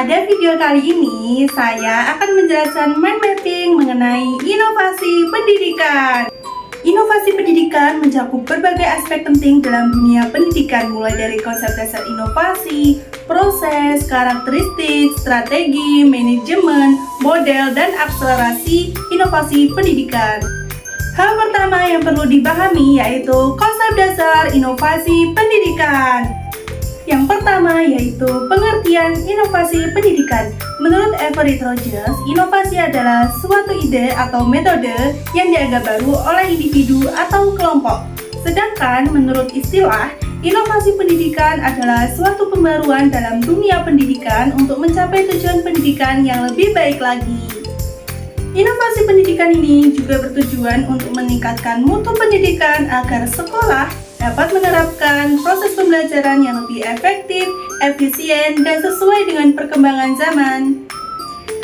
Pada video kali ini, saya akan menjelaskan mind mapping mengenai inovasi pendidikan. Inovasi pendidikan mencakup berbagai aspek penting dalam dunia pendidikan, mulai dari konsep dasar inovasi, proses, karakteristik, strategi, manajemen, model, dan akselerasi inovasi pendidikan. Hal pertama yang perlu dipahami yaitu konsep dasar inovasi pendidikan. Yang pertama yaitu pengertian inovasi pendidikan. Menurut Everett Rogers, inovasi adalah suatu ide atau metode yang dianggap baru oleh individu atau kelompok. Sedangkan menurut istilah, inovasi pendidikan adalah suatu pembaruan dalam dunia pendidikan untuk mencapai tujuan pendidikan yang lebih baik lagi. Inovasi pendidikan ini juga bertujuan untuk meningkatkan mutu pendidikan agar sekolah dapat menerapkan proses pembelajaran yang lebih efektif, efisien, dan sesuai dengan perkembangan zaman.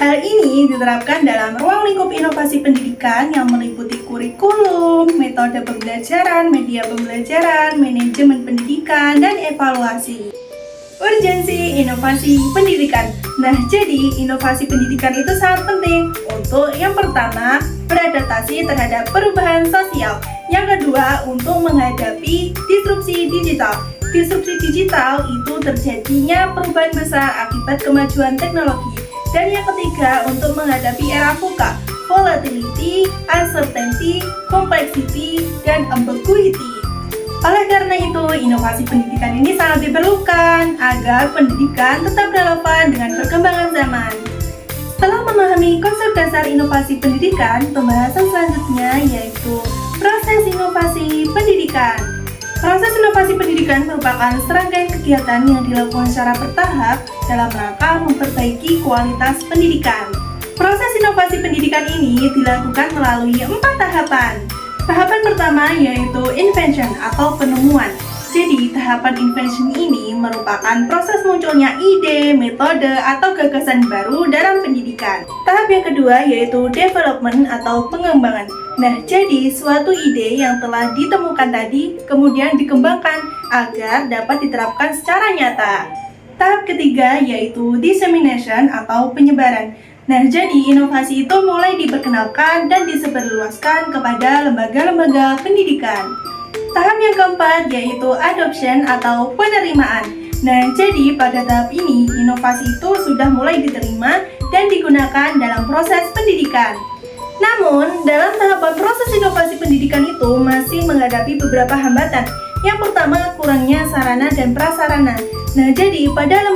Hal ini diterapkan dalam ruang lingkup inovasi pendidikan yang meliputi kurikulum, metode pembelajaran, media pembelajaran, manajemen pendidikan, dan evaluasi. Urgensi inovasi pendidikan. Nah, jadi inovasi pendidikan itu sangat penting untuk yang pertama, beradaptasi terhadap perubahan sosial. Yang kedua, untuk menghadapi disrupsi digital. Disrupsi digital itu terjadinya perubahan besar akibat kemajuan teknologi. Dan yang ketiga, untuk menghadapi era VUCA, volatility, uncertainty, complexity, dan ambiguity. Oleh karena itu, inovasi pendidikan ini sangat diperlukan agar pendidikan tetap relevan dengan perkembangan zaman. Setelah memahami konsep dasar inovasi pendidikan, pembahasan selanjutnya yaitu proses inovasi pendidikan. Proses inovasi pendidikan merupakan serangkaian kegiatan yang dilakukan secara bertahap dalam rangka memperbaiki kualitas pendidikan. Proses inovasi pendidikan ini dilakukan melalui 4 tahapan. Tahapan pertama yaitu invention atau penemuan. Jadi, tahapan invention ini merupakan proses munculnya ide, metode, atau gagasan baru dalam pendidikan. Tahap yang kedua yaitu development atau pengembangan. Nah, jadi suatu ide yang telah ditemukan tadi kemudian dikembangkan agar dapat diterapkan secara nyata. Tahap ketiga yaitu dissemination atau penyebaran. Nah, jadi inovasi itu mulai diperkenalkan dan disebarluaskan kepada lembaga-lembaga pendidikan. Tahap yang keempat yaitu adoption atau penerimaan. Nah, jadi pada tahap ini inovasi itu sudah mulai diterima dan digunakan dalam proses pendidikan. Namun, dalam tahapan proses inovasi pendidikan itu masih menghadapi beberapa hambatan. Yang pertama, kurangnya sarana dan prasarana. Nah, jadi pada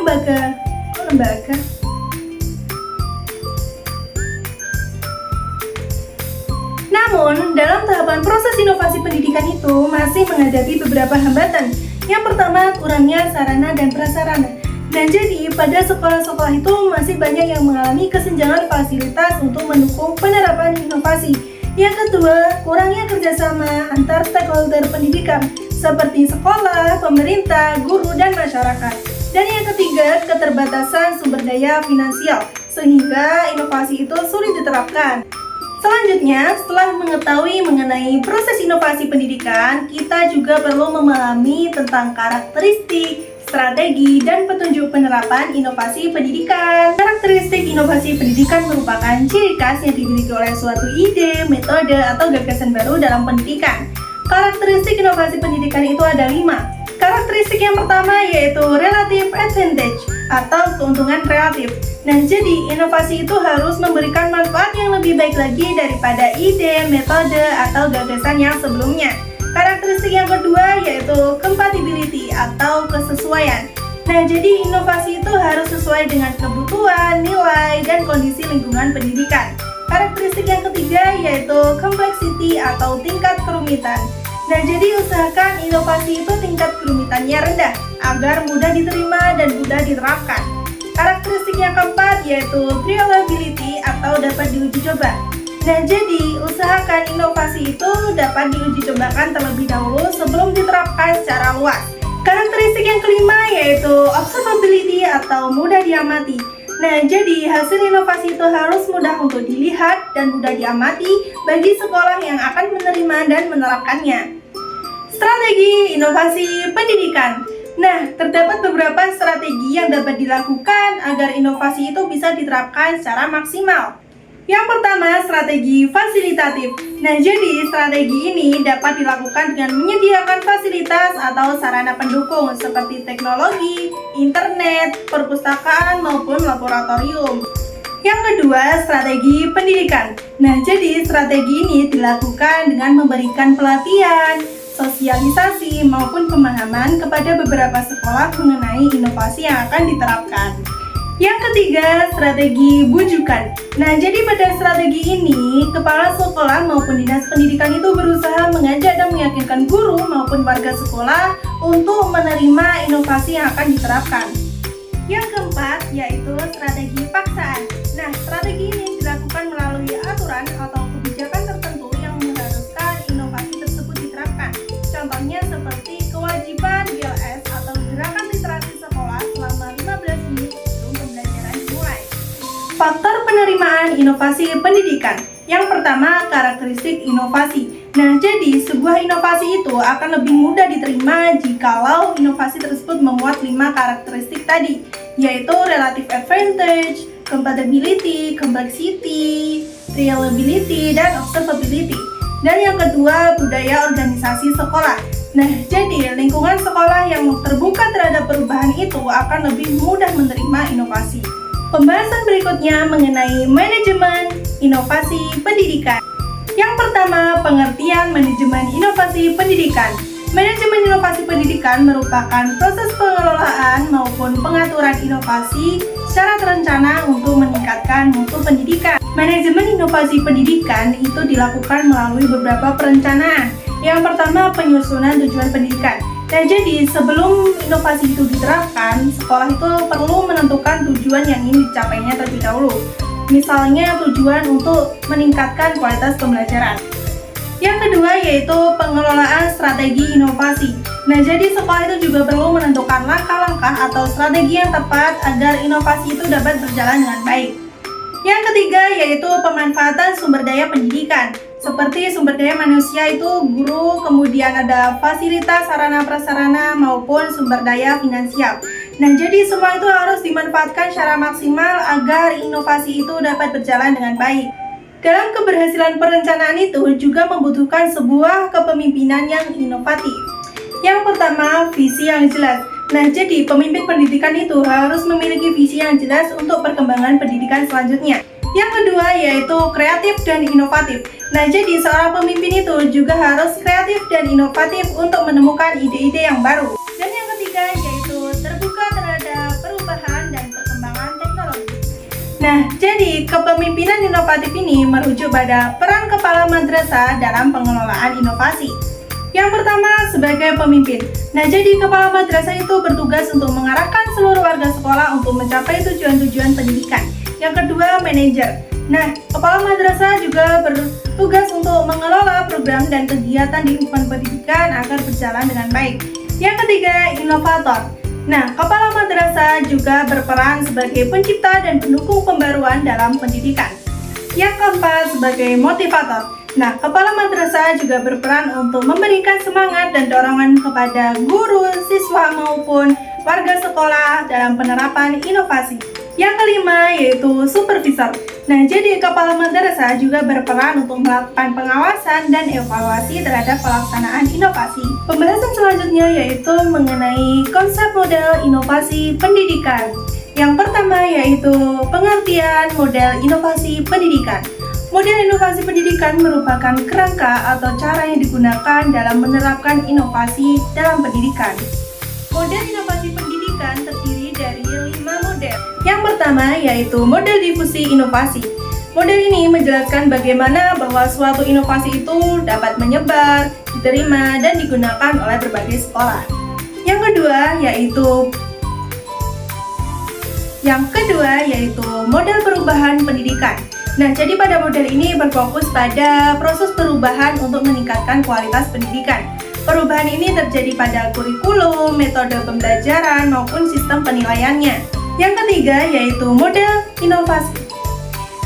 Namun, dalam tahapan proses inovasi pendidikan itu masih menghadapi beberapa hambatan. Yang pertama, kurangnya sarana dan prasarana. Dan jadi, pada sekolah-sekolah itu masih banyak yang mengalami kesenjangan fasilitas untuk mendukung penerapan inovasi. Yang kedua, kurangnya kerjasama antar stakeholder pendidikan, seperti sekolah, pemerintah, guru, dan masyarakat. Dan yang ketiga, keterbatasan sumber daya finansial, sehingga inovasi itu sulit diterapkan. Selanjutnya, setelah mengetahui mengenai proses inovasi pendidikan, kita juga perlu memahami tentang karakteristik, strategi, dan petunjuk penerapan inovasi pendidikan. Karakteristik inovasi pendidikan merupakan ciri khas yang dimiliki oleh suatu ide, metode, atau gagasan baru dalam pendidikan. Karakteristik inovasi pendidikan itu ada 5. Karakteristik yang pertama yaitu relative advantage atau keuntungan relatif. Nah, jadi inovasi itu harus memberikan manfaat yang lebih baik lagi daripada ide, metode, atau gagasan yang sebelumnya. Karakteristik yang kedua yaitu compatibility atau kesesuaian. Nah, jadi inovasi itu harus sesuai dengan kebutuhan, nilai, dan kondisi lingkungan pendidikan. Karakteristik yang ketiga yaitu complexity atau tingkat kerumitan. Nah, jadi usahakan inovasi itu tingkat kerumitannya rendah agar mudah diterima dan mudah diterapkan. Karakteristik yang keempat yaitu reliability atau dapat diuji coba. Nah, jadi usahakan inovasi itu dapat diuji cobakan terlebih dahulu sebelum diterapkan secara luas. Karakteristik yang kelima yaitu observability atau mudah diamati. Nah, jadi hasil inovasi itu harus mudah untuk dilihat dan mudah diamati bagi sekolah yang akan menerima dan menerapkannya. Strategi inovasi pendidikan. Nah, terdapat beberapa strategi yang dapat dilakukan agar inovasi itu bisa diterapkan secara maksimal. Yang pertama, strategi fasilitatif. Nah, jadi strategi ini dapat dilakukan dengan menyediakan fasilitas atau sarana pendukung seperti teknologi, internet, perpustakaan, maupun laboratorium. Yang kedua, strategi pendidikan. Nah, jadi strategi ini dilakukan dengan memberikan pelatihan, sosialisasi, maupun pemahaman kepada beberapa sekolah mengenai inovasi yang akan diterapkan. Yang ketiga, strategi bujukan. Nah, jadi pada strategi ini, kepala sekolah maupun dinas pendidikan itu berusaha mengajak dan meyakinkan guru maupun warga sekolah untuk menerima inovasi yang akan diterapkan. Yang keempat, yaitu strategi paksaan. Nah, strategi ini dilakukan melalui aturan atau kebijakan tertentu yang mengharuskan inovasi tersebut diterapkan. Contohnya seperti kewajiban BLS atau gerakan literasi sekolah selama 15 menit sebelum pembelajaran dimulai. Faktor penerimaan inovasi pendidikan. Yang pertama, karakteristik inovasi. Nah, jadi sebuah inovasi itu akan lebih mudah diterima jikalau inovasi tersebut memuat 5 karakteristik tadi, yaitu relative advantage, compatibility, complexity, reliability, dan observability. Dan yang kedua, budaya organisasi sekolah. Nah, jadi lingkungan sekolah yang terbuka terhadap perubahan itu akan lebih mudah menerima inovasi. Pembahasan berikutnya mengenai manajemen inovasi pendidikan. Yang pertama, pengertian manajemen inovasi pendidikan. Manajemen inovasi pendidikan merupakan proses pengelolaan maupun pengaturan inovasi secara terencana untuk meningkatkan mutu pendidikan. Manajemen inovasi pendidikan itu dilakukan melalui beberapa perencanaan. Yang pertama, penyusunan tujuan pendidikan. Nah, jadi sebelum inovasi itu diterapkan, sekolah itu perlu menentukan tujuan yang ingin dicapainya terlebih dahulu. Misalnya tujuan untuk meningkatkan kualitas pembelajaran. Yang kedua yaitu pengelolaan strategi inovasi. Nah, jadi sekolah itu juga perlu menentukan langkah-langkah atau strategi yang tepat agar inovasi itu dapat berjalan dengan baik. Yang ketiga yaitu pemanfaatan sumber daya pendidikan. Seperti sumber daya manusia itu guru, kemudian ada fasilitas sarana prasarana maupun sumber daya finansial. Nah, jadi semua itu harus dimanfaatkan secara maksimal agar inovasi itu dapat berjalan dengan baik. Dalam keberhasilan perencanaan itu juga membutuhkan sebuah kepemimpinan yang inovatif. Yang pertama, visi yang jelas. Nah, jadi pemimpin pendidikan itu harus memiliki visi yang jelas untuk perkembangan pendidikan selanjutnya. Yang kedua yaitu kreatif dan inovatif. Nah, jadi seorang pemimpin itu juga harus kreatif dan inovatif untuk menemukan ide-ide yang baru. Dan yang ketiga yaitu terbuka terhadap perubahan dan perkembangan teknologi. Nah, jadi kepemimpinan inovatif ini merujuk pada peran kepala madrasah dalam pengelolaan inovasi. Yang pertama, sebagai pemimpin. Nah, jadi kepala madrasah itu bertugas untuk mengarahkan seluruh warga sekolah untuk mencapai tujuan-tujuan pendidikan. Yang kedua, manajer. Nah, kepala madrasah juga bertugas untuk mengelola program dan kegiatan di lingkungan pendidikan agar berjalan dengan baik. Yang ketiga, inovator. Nah, kepala madrasah juga berperan sebagai pencipta dan pendukung pembaruan dalam pendidikan. Yang keempat, sebagai motivator. Nah, kepala madrasah juga berperan untuk memberikan semangat dan dorongan kepada guru, siswa maupun warga sekolah dalam penerapan inovasi. Yang kelima yaitu supervisor. Nah, jadi kepala madrasah juga berperan untuk melakukan pengawasan dan evaluasi terhadap pelaksanaan inovasi. Pembahasan selanjutnya yaitu mengenai konsep model inovasi pendidikan. Yang pertama yaitu pengertian model inovasi pendidikan. Model inovasi pendidikan merupakan kerangka atau cara yang digunakan dalam menerapkan inovasi dalam pendidikan. Model inovasi pendidikan terdiri dari 5 model. Yang pertama yaitu model difusi inovasi. Model ini menjelaskan bagaimana bahwa suatu inovasi itu dapat menyebar, diterima, dan digunakan oleh berbagai sekolah. Yang kedua yaitu model perubahan pendidikan. Nah, jadi pada model ini berfokus pada proses perubahan untuk meningkatkan kualitas pendidikan. Perubahan ini terjadi pada kurikulum, metode pembelajaran, maupun sistem penilaiannya. Yang ketiga yaitu model inovasi.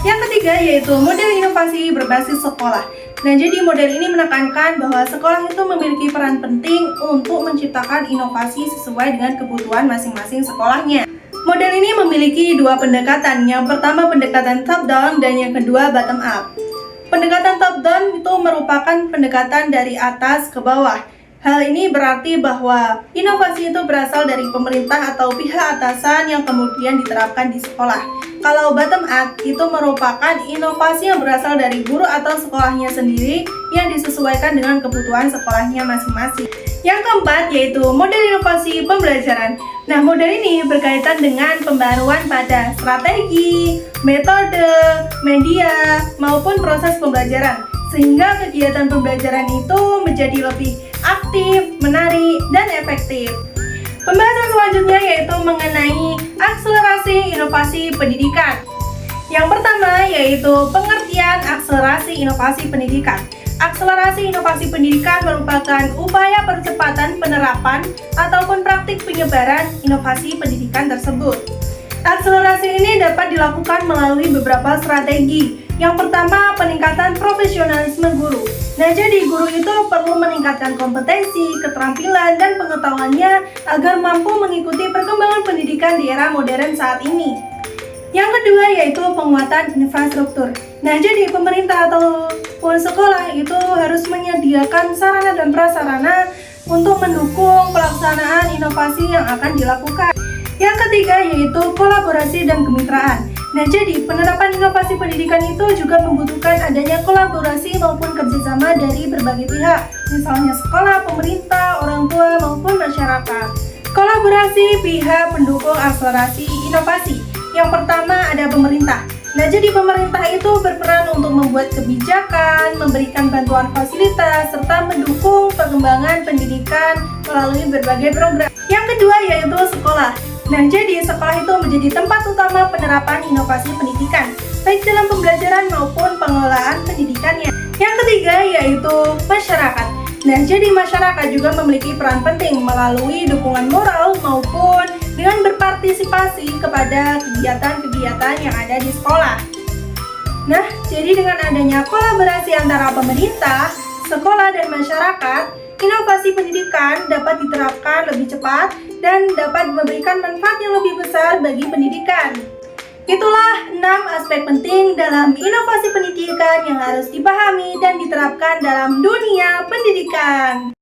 Yang ketiga yaitu model inovasi berbasis sekolah. Nah, jadi model ini menekankan bahwa sekolah itu memiliki peran penting untuk menciptakan inovasi sesuai dengan kebutuhan masing-masing sekolahnya. Model ini memiliki dua pendekatan. Yang pertama pendekatan top down dan yang kedua bottom up. Pendekatan top down itu merupakan pendekatan dari atas ke bawah. Hal ini berarti bahwa inovasi itu berasal dari pemerintah atau pihak atasan yang kemudian diterapkan di sekolah. Kalau bottom up itu merupakan inovasi yang berasal dari guru atau sekolahnya sendiri yang disesuaikan dengan kebutuhan sekolahnya masing-masing. Yang keempat yaitu model inovasi pembelajaran. Nah, model ini berkaitan dengan pembaruan pada strategi, metode, media, maupun proses pembelajaran, sehingga kegiatan pembelajaran itu menjadi lebih aktif, menarik, dan efektif. Pembahasan selanjutnya yaitu mengenai akselerasi inovasi pendidikan. Yang pertama yaitu pengertian akselerasi inovasi pendidikan. Akselerasi inovasi pendidikan merupakan upaya percepatan penerapan ataupun praktik penyebaran inovasi pendidikan tersebut. Akselerasi ini dapat dilakukan melalui beberapa strategi. Yang pertama, peningkatan profesionalisme guru. Nah, jadi guru itu perlu meningkatkan kompetensi, keterampilan, dan pengetahuannya agar mampu mengikuti perkembangan pendidikan di era modern saat ini. Yang kedua yaitu penguatan infrastruktur. Nah, jadi pemerintah ataupun sekolah itu harus menyediakan sarana dan prasarana untuk mendukung pelaksanaan inovasi yang akan dilakukan. Yang ketiga yaitu kolaborasi dan kemitraan. Nah, jadi penerapan inovasi pendidikan itu juga membutuhkan adanya kolaborasi maupun kerjasama dari berbagai pihak, misalnya sekolah, pemerintah, orang tua, maupun masyarakat. Kolaborasi pihak pendukung akselerasi inovasi. Yang pertama ada pemerintah. Nah, jadi pemerintah itu berperan untuk membuat kebijakan, memberikan bantuan fasilitas, serta mendukung perkembangan pendidikan melalui berbagai program. Yang kedua yaitu sekolah. Nah, jadi sekolah itu menjadi tempat utama penerapan inovasi pendidikan, baik dalam pembelajaran maupun pengelolaan pendidikannya. Yang ketiga yaitu masyarakat. Nah, jadi masyarakat juga memiliki peran penting melalui dukungan moral maupun dengan berpartisipasi kepada kegiatan-kegiatan yang ada di sekolah. Nah, jadi dengan adanya kolaborasi antara pemerintah, sekolah, dan masyarakat, inovasi pendidikan dapat diterapkan lebih cepat dan dapat memberikan manfaat yang lebih besar bagi pendidikan. Itulah 6 aspek penting dalam inovasi pendidikan yang harus dipahami dan diterapkan dalam dunia pendidikan.